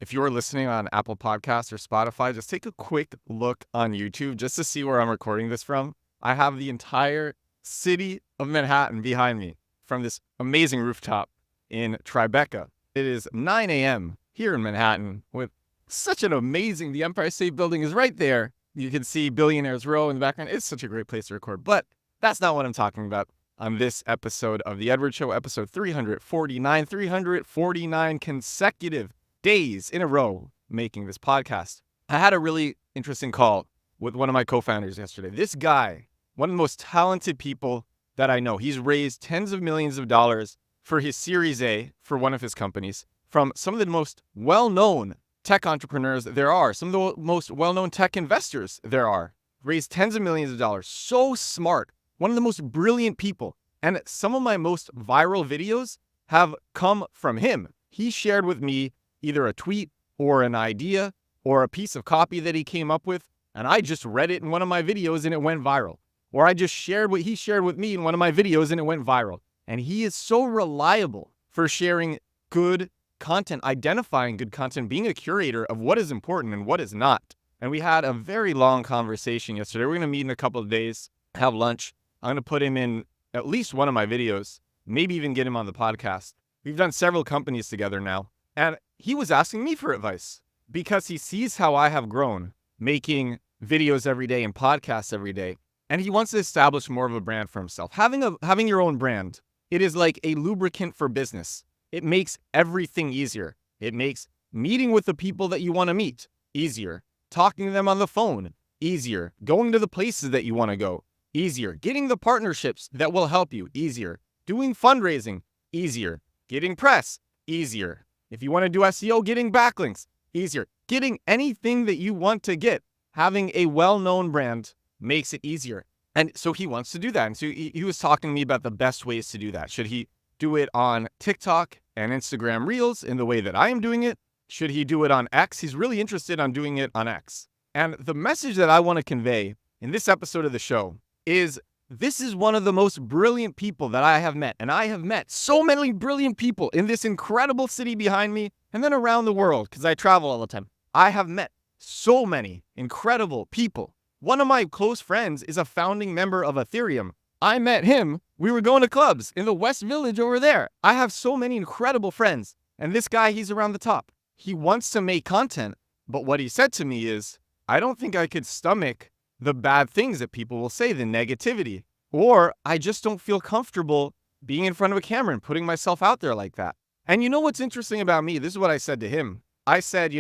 If you are listening on Apple Podcasts or Spotify, just take a quick look on YouTube just to see where I'm recording this from. I have the entire city of Manhattan behind me from this amazing rooftop in Tribeca. It is 9 a.m. here in Manhattan with such an amazing, the Empire State Building is right there. You can see Billionaires Row in the background. It's such a great place to record, but that's not what I'm talking about on this episode of The Edward Show, episode 349 consecutive days in a row making this podcast. I had a really interesting call with one of my co-founders yesterday. This guy, one of the most talented people that I know, he's raised tens of millions of dollars for his Series A for one of his companies from some of the most well-known tech entrepreneurs there are, some of the most well-known tech investors there are. Raised tens of millions of dollars. So smart. One of the most brilliant people. And some of my most viral videos have come from him. He shared with me either a tweet or an idea or a piece of copy that he came up with, and I just read it in one of my videos and it went viral. Or I just shared what he shared with me in one of my videos and it went viral. And he is so reliable for sharing good content, identifying good content, being a curator of what is important and what is not. And we had a very long conversation yesterday. We're going to meet in a couple of days, have lunch. I'm going to put him in at least one of my videos, maybe even get him on the podcast. We've done several companies together now. And he was asking me for advice because he sees how I have grown making videos every day and podcasts every day. And he wants to establish more of a brand for himself. Having your own brand, it is like a lubricant for business. It makes everything easier. It makes meeting with the people that you want to meet easier. Talking to them on the phone easier. Going to the places that you want to go easier. Getting the partnerships that will help you easier. Doing fundraising easier. Getting press easier. If you want to do SEO, getting backlinks easier. Getting anything that you want to get, having a well-known brand makes it easier. And so he wants to do that. And so he was talking to me about the best ways to do that. Should he do it on TikTok and Instagram Reels in the way that I am doing it? Should he do it on X? He's really interested on doing it on X. And the message that I want to convey in this episode of the show is this is one of the most brilliant people that I have met. And I have met so many brilliant people in this incredible city behind me and then around the world because I travel all the time. I have met so many incredible people. One of my close friends is a founding member of Ethereum. I met him. We were going to clubs in the West Village over there. I have so many incredible friends. And this guy, he's around the top. He wants to make content. But what he said to me is, I don't think I could stomach the bad things that people will say, the negativity. Or I just don't feel comfortable being in front of a camera and putting myself out there like that. And you know what's interesting about me? This is what I said to him. I said,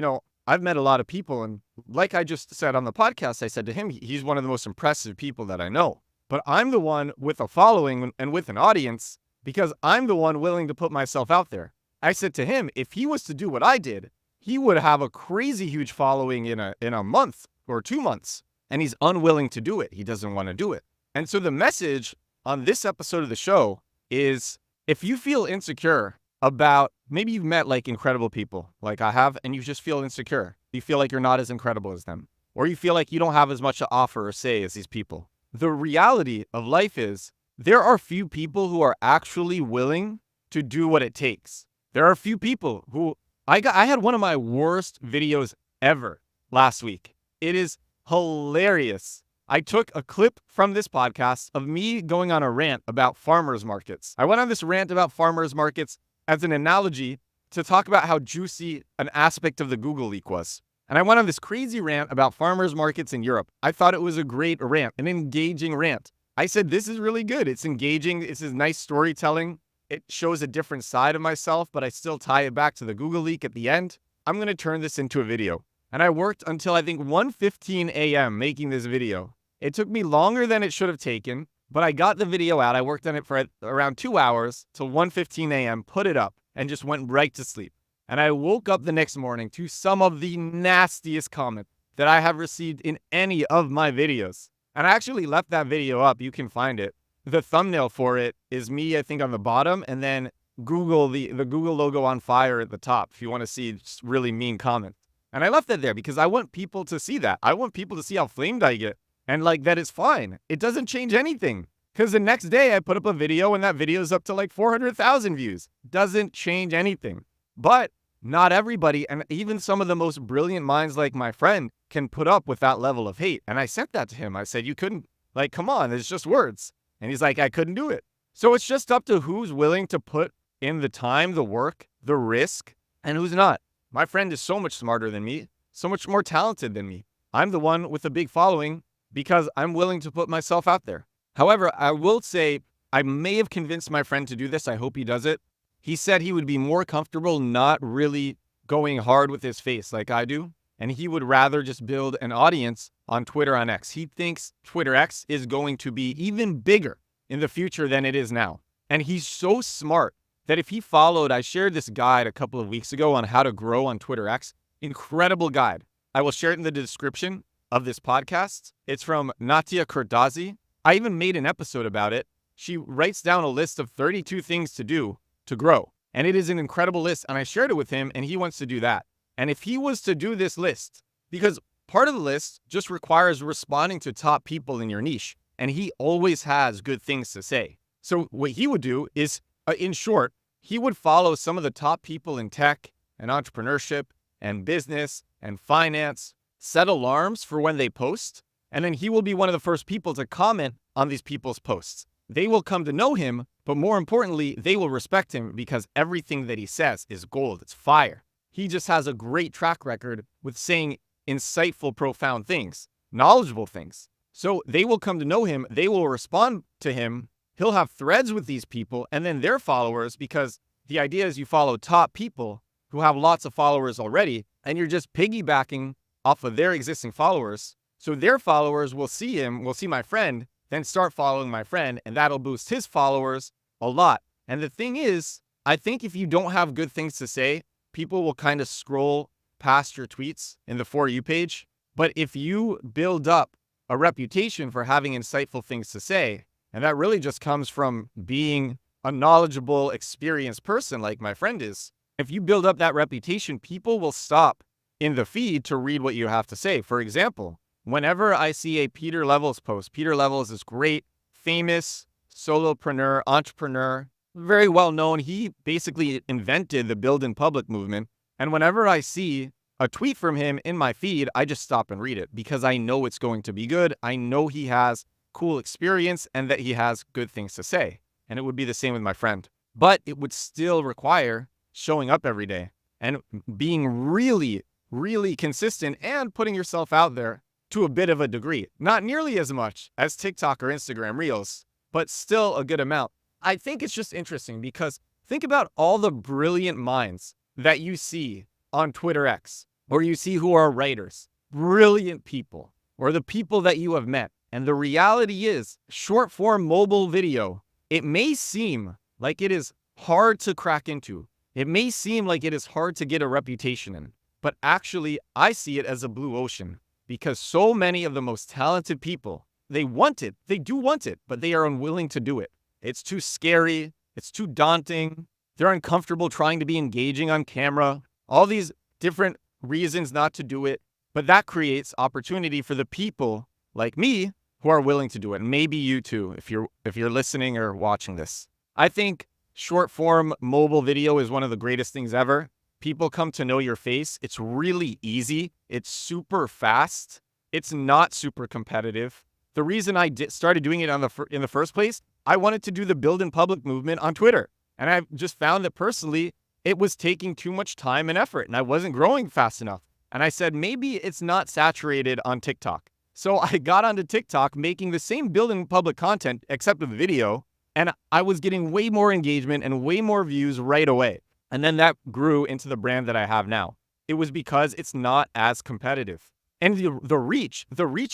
I've met a lot of people. And like I just said on the podcast, I said to him, he's one of the most impressive people that I know. But I'm the one with a following and with an audience because I'm the one willing to put myself out there. I said to him, if he was to do what I did, he would have a crazy huge following in a month or 2 months. And he's unwilling to do it. He doesn't want to do it. And so the message on this episode of the show is if you feel insecure about, maybe you've met like incredible people like I have, and you just feel insecure. You feel like you're not as incredible as them, or you feel like you don't have as much to offer or say as these people. The reality of life is there are few people who are actually willing to do what it takes. There are few people who I had one of my worst videos ever last week. It is hilarious. I took a clip from this podcast of me going on a rant about farmers markets. I went on this rant about farmers markets as an analogy to talk about how juicy an aspect of the Google leak was. And I went on this crazy rant about farmers markets in Europe. I thought it was a great rant, an engaging rant. I said, this is really good. It's engaging. This is nice storytelling. It shows a different side of myself, but I still tie it back to the Google leak at the end. I'm going to turn this into a video. And I worked until I think 1:15 a.m. making this video. It took me longer than it should have taken, but I got the video out. I worked on it for around 2 hours till 1:15 a.m., put it up, and just went right to sleep. And I woke up the next morning to some of the nastiest comments that I have received in any of my videos. And I actually left that video up. You can find it. The thumbnail for it is me, I think, on the bottom, and then Google, the Google logo on fire at the top if you want to see just really mean comments. And I left that there because I want people to see that. I want people to see how flamed I get. And like that is fine. It doesn't change anything. Because the next day I put up a video and that video is up to like 400,000 views. Doesn't change anything. But not everybody, and even some of the most brilliant minds like my friend, can put up with that level of hate. And I sent that to him. I said, you couldn't, like, come on, it's just words. And he's like, I couldn't do it. So it's just up to who's willing to put in the time, the work, the risk, and who's not. My friend is so much smarter than me, so much more talented than me. I'm the one with a big following because I'm willing to put myself out there. However, I will say I may have convinced my friend to do this. I hope he does it. He said he would be more comfortable not really going hard with his face like I do, and he would rather just build an audience on Twitter on X. He thinks Twitter X is going to be even bigger in the future than it is now. And he's so smart that if he followed, I shared this guide a couple of weeks ago on how to grow on Twitter X. Incredible guide. I will share it in the description of this podcast. It's from Natia Kurdazi. I even made an episode about it. She writes down a list of 32 things to do to grow. And it is an incredible list. And I shared it with him and he wants to do that. And if he was to do this list, because part of the list just requires responding to top people in your niche. And he always has good things to say. So what he would do is, in short, he would follow some of the top people in tech and entrepreneurship and business and finance, set alarms for when they post, and then he will be one of the first people to comment on these people's posts. They will come to know him, but more importantly, they will respect him because everything that he says is gold. It's fire. He just has a great track record with saying insightful, profound things, knowledgeable things. So they will come to know him. They will respond to him. He'll have threads with these people and then their followers, because the idea is you follow top people who have lots of followers already, and you're just piggybacking off of their existing followers. So their followers will see him, will see my friend, then start following my friend, and that'll boost his followers a lot. And the thing is, I think if you don't have good things to say, people will kind of scroll past your tweets in the For You page. But if you build up a reputation for having insightful things to say, and that really just comes from being a knowledgeable, experienced person like my friend is, if you build up that reputation, people will stop in the feed to read what you have to say. For example, whenever I see a Peter Levels post, Peter Levels is great, famous solopreneur, entrepreneur, very well known. He basically invented the build in public movement. And whenever I see a tweet from him in my feed, I just stop and read it because I know it's going to be good. I know he has cool experience and that he has good things to say. And it would be the same with my friend. But it would still require showing up every day and being really, really consistent and putting yourself out there to a bit of a degree. Not nearly as much as TikTok or Instagram Reels, but still a good amount. I think it's just interesting because think about all the brilliant minds that you see on Twitter X, or you see who are writers, brilliant people, or the people that you have met. And the reality is, short form mobile video, it may seem like it is hard to crack into. It may seem like it is hard to get a reputation in, but actually I see it as a blue ocean because so many of the most talented people, they want it, they do want it, but they are unwilling to do it. It's too scary, it's too daunting, they're uncomfortable trying to be engaging on camera, all these different reasons not to do it, but that creates opportunity for the people like me who are willing to do it. And maybe you too, if you're listening or watching this. I think short form mobile video is one of the greatest things ever. People come to know your face. It's really easy. It's super fast. It's not super competitive. The reason I started doing it in the first place, I wanted to do the build in public movement on Twitter. And I just found that personally, it was taking too much time and effort and I wasn't growing fast enough. And I said, maybe it's not saturated on TikTok. So I got onto TikTok making the same build in public content, except with video. And I was getting way more engagement and way more views right away. And then that grew into the brand that I have now. It was because it's not as competitive. And the reach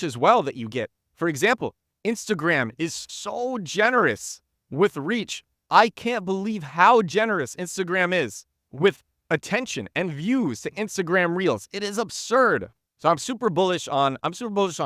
as well that you get. For example, Instagram is so generous with reach. I can't believe how generous Instagram is with attention and views to Instagram Reels. It is absurd. So I'm super bullish on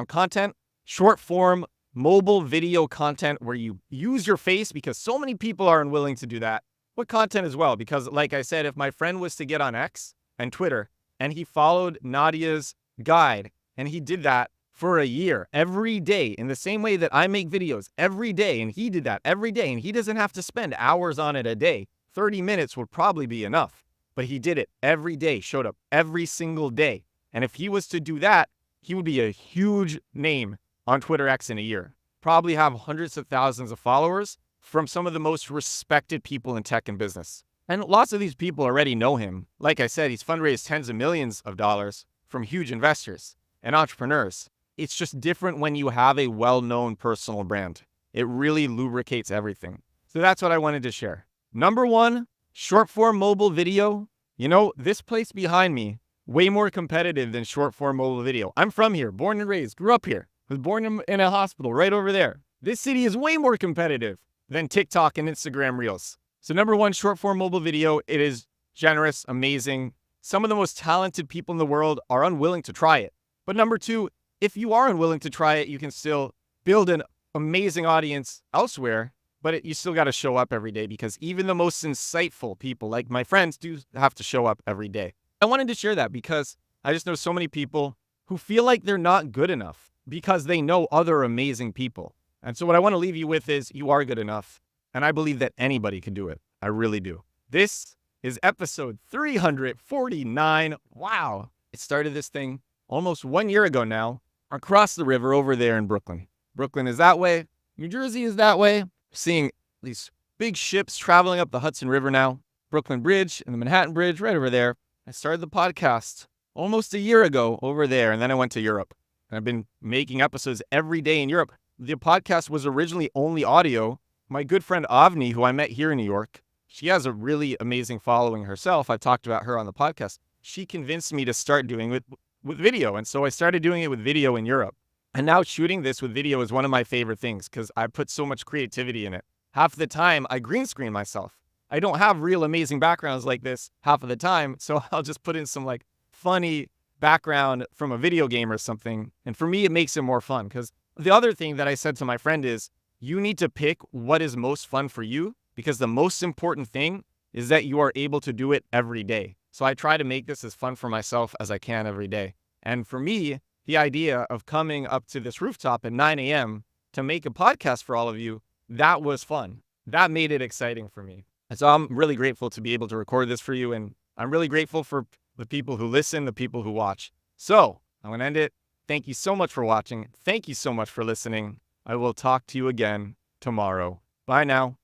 content, short form, mobile video content where you use your face because so many people are unwilling to do that. But content as well, because like I said, if my friend was to get on X and Twitter and he followed Nadia's guide and he did that for a year, every day, in the same way that I make videos every day, and he did that every day, and he doesn't have to spend hours on it a day. 30 minutes would probably be enough. but he did it every day, showed up every single day. And if he was to do that, he would be a huge name on Twitter X in a year. Probably have hundreds of thousands of followers from some of the most respected people in tech and business. And lots of these people already know him. Like I said, he's fundraised tens of millions of dollars from huge investors and entrepreneurs. It's just different when you have a well-known personal brand. It really lubricates everything. So that's what I wanted to share. Number one, short form mobile video. You know, this place behind me, way more competitive than short form mobile video. I'm from here, born and raised, grew up here, was born in a hospital right over there. This city is way more competitive than TikTok and Instagram Reels. So number one, short form mobile video. It is generous, amazing. Some of the most talented people in the world are unwilling to try it. But number two, if you are unwilling to try it, you can still build an amazing audience elsewhere, but you still got to show up every day, because even the most insightful people, like my friends, do have to show up every day. I wanted to share that because I just know so many people who feel like they're not good enough because they know other amazing people. And so what I want to leave you with is you are good enough. And I believe that anybody can do it. I really do. This is episode 349. Wow. I started this thing almost 1 year ago now, across the river over there in Brooklyn. Brooklyn is that way. New Jersey is that way. Seeing these big ships traveling up the Hudson River now. Brooklyn Bridge and the Manhattan Bridge right over there. I started the podcast almost a year ago over there, and then I went to Europe. And I've been making episodes every day in Europe. The podcast was originally only audio. My good friend Avni, who I met here in New York, she has a really amazing following herself. I've talked about her on the podcast. She convinced me to start doing it with video. And so I started doing it with video in Europe. And now shooting this with video is one of my favorite things because I put so much creativity in it. Half the time, I green screen myself. I don't have real amazing backgrounds like this half of the time, so I'll just put in some like funny background from a video game or something. And for me, it makes it more fun, because the other thing that I said to my friend is you need to pick what is most fun for you, because the most important thing is that you are able to do it every day. So I try to make this as fun for myself as I can every day. And for me, the idea of coming up to this rooftop at 9 a.m. to make a podcast for all of you, that was fun. That made it exciting for me. And so I'm really grateful to be able to record this for you. And I'm really grateful for the people who listen, the people who watch. So I'm going to end it. Thank you so much for watching. Thank you so much for listening. I will talk to you again tomorrow. Bye now.